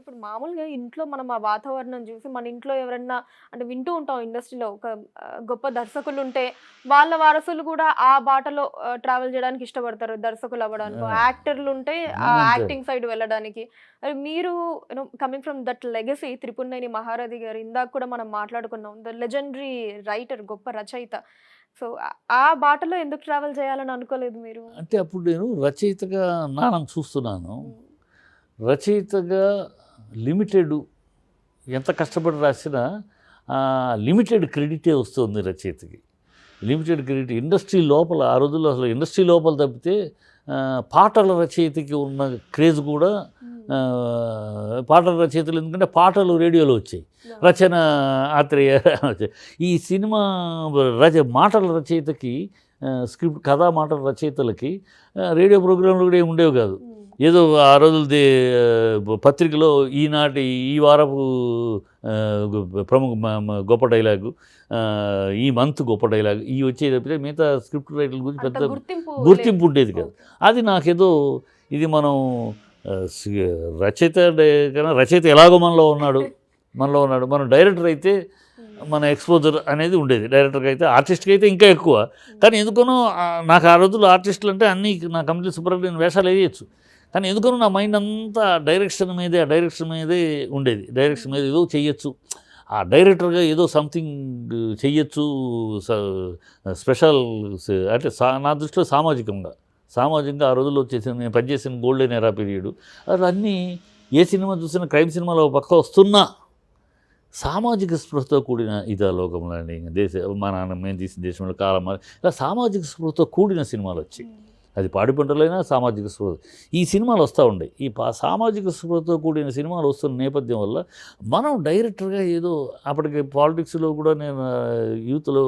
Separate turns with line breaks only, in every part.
ఇప్పుడు మామూలుగా ఇంట్లో మనం ఆ వాతావరణం చూసి మన ఇంట్లో ఎవరన్నా అంటే వింటూ ఉంటాం ఇండస్ట్రీలో ఒక గొప్ప దర్శకులు ఉంటే వాళ్ళ వారసులు కూడా ఆ బాటలో ట్రావెల్ చేయడానికి ఇష్టపడతారు దర్శకులు అవ్వడానికి
ఆ!
యాక్టర్లు ఉంటే ఆ
అంతే.
యాక్టింగ్ సైడ్ వెళ్ళడానికి మరి మీరు coming from that legacy Tripuraneni Maharathi garu ఇందాక కూడా మనం మాట్లాడుకున్నాం ద లెజెండరీ రైటర్ గొప్ప రచయిత సో ఆ బాటలో ఎందుకు ట్రావెల్ చేయాలని అనుకోలేదు మీరు
అంటే అప్పుడు నేను రచయితగా నాన్నని చూస్తున్నాను.
ఉమ్,
రచయితగా లిమిటెడ్ ఎంత కష్టపడి రాసినా లిమిటెడ్ క్రెడిటే వస్తుంది రచయితకి. లిమిటెడ్ క్రెడిట్ ఇండస్ట్రీ లోపల ఆ రోజుల్లో అసలు ఇండస్ట్రీ లోపల తప్పితే పాటల రచయితకి ఉన్న క్రేజ్ కూడా
ఉమ్,
పాటల రచయితలు ఎందుకంటే పాటలు రేడియోలో వచ్చాయి. రచన ఆత్రేయ వచ్చాయి. ఈ సినిమా మాటల రచయితకి స్క్రిప్ట్ కథా మాటల రచయితలకి రేడియో ప్రోగ్రాంలు కూడా ఏమి ఉండేవి కాదు.
ఉమ్,
ఏదో ఆ రోజులది పత్రికలో ఈనాటి ఈ వారపు ప్రముఖ గొప్ప డైలాగు, ఈ మంత్ గొప్ప డైలాగ్ ఇవి వచ్చేది తప్పితే మిగతా స్క్రిప్ట్ రైటర్ల గురించి
అంత
పెద్ద
గుర్తింపు
గుర్తింపు
లేదు.
ఉండేది కాదు.
ఓకే.
అది నాకేదో ఇది మనం రచయిత కన్నా రచయిత ఎలాగో మనలో ఉన్నాడు మనం డైరెక్టర్ అయితే
ఉమ్,
మన ఎక్స్పోజర్ అనేది ఉండేది. డైరెక్టర్కి అయితే ఆర్టిస్ట్కి అయితే ఇంకా ఎక్కువ. కానీ ఎందుకనో నాకు ఆ రోజుల్లో ఆర్టిస్టులు అంటే అన్నీ నా కంప్లీట్ సూపర్ నేను వేషాలు వేయచ్చు. కానీ ఎందుకనో నా మైండ్ అంతా ఆ డైరెక్షన్ మీదే ఉండేది. డైరెక్షన్ మీద ఏదో చెయ్యొచ్చు, ఆ డైరెక్టర్గా ఏదో సంథింగ్ చెయ్యొచ్చు, స్పెషల్ అంటే నా దృష్టిలో సామాజికంగా ఆ రోజుల్లో వచ్చేసిన నేను పనిచేసిన గోల్డెన్ ఎరా పీరియడ్ అన్నీ ఏ సినిమా చూసినా క్రైమ్ సినిమాలో ఒక పక్క వస్తున్నా సామాజిక స్పృహతో కూడిన ఇదా లోకంలో అని మా నాన్న మేము తీసిన దేశంలో కాలం ఇలా సామాజిక స్పృహతో కూడిన సినిమాలు వచ్చాయి. అది పాడి పంటలైనా సామాజిక స్పృహ ఈ సినిమాలు వస్తూ ఉండే ఈ సామాజిక స్పృహతో కూడిన సినిమాలు వస్తున్న నేపథ్యం వల్ల మనం డైరెక్టర్గా ఏదో అప్పటికి పాలిటిక్స్లో కూడా నేను యూత్లో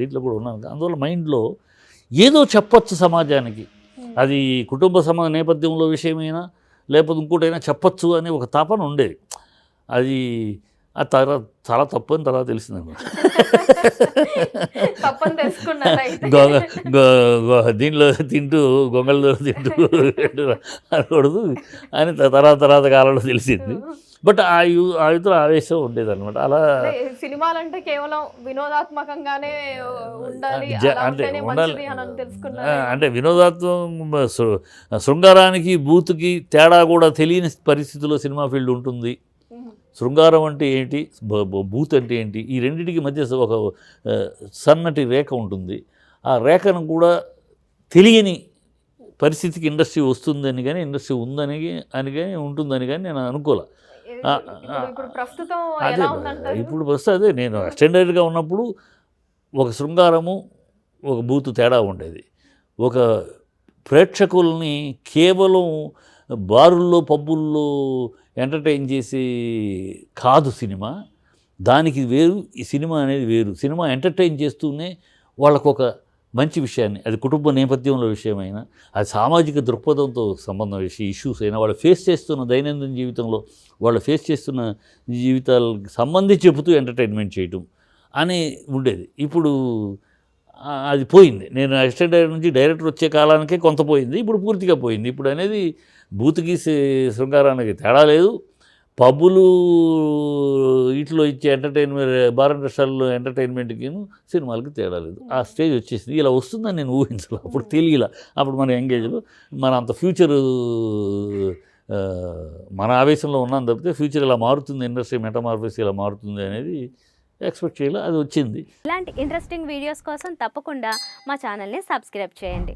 దీంట్లో కూడా ఉన్నాను. అందువల్ల మైండ్లో ఏదో చెప్పొచ్చు సమాజానికి, అది కుటుంబ నేపథ్యంలో విషయమైనా లేకపోతే ఇంకోటైనా చెప్పొచ్చు అనే ఒక తపన ఉండేది. అది ఆ తర్వాత చాలా తప్పు అని తర్వాత తెలిసిందన్నమాట.
తప్పని తెలుసుకున్నారా అయితే?
దీనిలో తింటూ గొంగళలో తింటూ అనకూడదు అని తర్వాత కాలంలో తెలిసింది. బట్ ఆ యుద్ధలో ఆవేశం ఉండేదన్నమాట. అలా
సినిమాలంటే కేవలం వినోదాత్మకంగానే ఉండాలి
అంటే
ఉంటేనే
ఉండాలి
మంచిది అని తెలుసుకున్నారా?
అంటే వినోదాత్మక శృంగారానికి బూతుకి తేడా కూడా తెలియని పరిస్థితిలో సినిమా ఫీల్డ్ ఉంటుంది. శృంగారం అంటే ఏంటి, బూత్ అంటే ఏంటి, ఈ రెండింటికి మధ్య ఒక సన్నటి రేఖ ఉంటుంది. ఆ రేఖను కూడా తెలియని పరిస్థితికి ఇండస్ట్రీ వస్తుందని కానీ ఇండస్ట్రీ ఉందని కానీ ఉంటుందని కానీ నేను అనుకోలే.
ఇప్పుడు ప్రస్తుతం
అదే
ఎలా ఉందంటారు?
ఇప్పుడు ప్రస్తుతం అదే నేను అసిస్టెంట్గా ఉన్నప్పుడు ఒక శృంగారము ఒక బూతు తేడా ఉండేది. ఒక ప్రేక్షకుల్ని కేవలం బారుల్లో పబ్బుల్లో ఎంటర్టైన్ చేసి కాదు సినిమా, దానికి వేరు, ఈ సినిమా అనేది వేరు. సినిమా ఎంటర్టైన్ చేస్తూనే వాళ్ళకొక మంచి విషయాన్ని, అది కుటుంబ నేపథ్యంలో విషయమైనా, అది సామాజిక దృక్పథంతో సంబంధం ఇష్యూస్ అయినా, వాళ్ళు ఫేస్ చేస్తున్న దైనందిన జీవితంలో వాళ్ళు ఫేస్ చేస్తున్న జీవితాలకు సంబంధించి చెబుతూ ఎంటర్టైన్మెంట్ చేయటం అని ఉండేది. ఇప్పుడు అది పోయింది. నేను అసిస్టెంట్ డైరెక్టర్ నుంచి డైరెక్టర్ వచ్చే కాలానికే కొంత పోయింది, ఇప్పుడు పూర్తిగా పోయింది. ఇప్పుడు అనేది బూతుకి శృంగారానికి తేడా లేదు. పబ్బులు వీటిలో ఇచ్చే ఎంటర్టైన్మెంట్, బార్ అండ్ రెస్టారెంట్లో ఎంటర్టైన్మెంట్కి సినిమాలకి తేడా లేదు. ఆ స్టేజ్ వచ్చేసింది. ఇలా వస్తుందని నేను ఊహించాలి. అప్పుడు తెలియలా. అప్పుడు మన ఎంగేజ్లో మన అంత ఫ్యూచరు మన ఆవేశంలో ఉన్నాం తప్పితే ఫ్యూచర్ ఇలా మారుతుంది, ఇండస్ట్రీ మెటామార్ఫసిస్ ఇలా మారుతుంది అనేది ఎక్స్పెక్ట్ చేయాలి. అది వచ్చింది.
ఇలాంటి ఇంట్రెస్టింగ్ వీడియోస్ కోసం తప్పకుండా మా ఛానల్ని సబ్స్క్రైబ్ చేయండి.